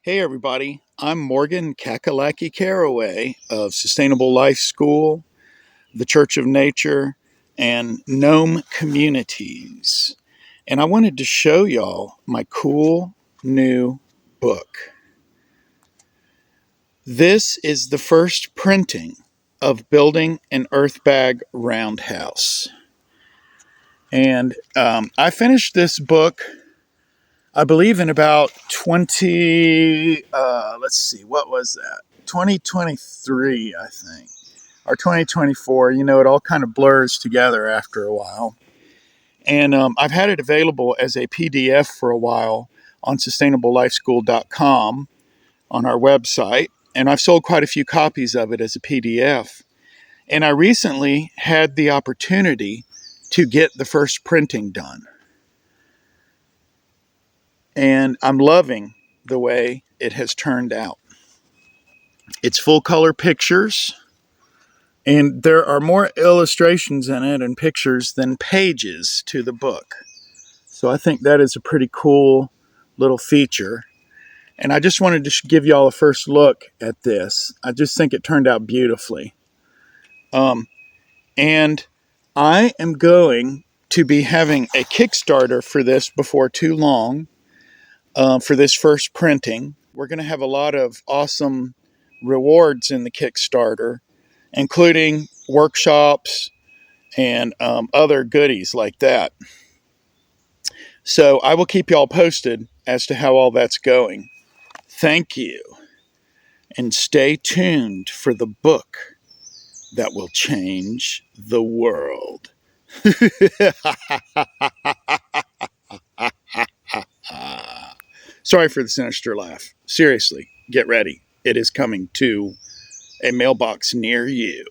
Hey everybody, I'm Morgan Kakalaki Caraway of Sustainable Life School, the Church of Nature, and Gnome Communities. And I wanted to show y'all my cool new book. This is the first printing of Building an Earthbag Roundhouse. And I finished this book I believe in about 2023, I think, or 2024. You know, it all kind of blurs together after a while. And I've had it available as a PDF for a while on sustainablelifeschool.com on our website. And I've sold quite a few copies of it as a PDF. And I recently had the opportunity to get the first printing done. And I'm loving the way it has turned out. It's full color pictures, and there are more illustrations in it and pictures than pages to the book. So I think that is a pretty cool little feature. And I just wanted to give y'all a first look at this. I just think it turned out beautifully. And I am going to be having a Kickstarter for this before too long. For this first printing. We're going to have a lot of awesome rewards in the Kickstarter, including workshops and other goodies like that. So I will keep y'all posted as to how all that's going. Thank you. And stay tuned for the book that will change the world. Sorry for the sinister laugh. Seriously, get ready. It is coming to a mailbox near you.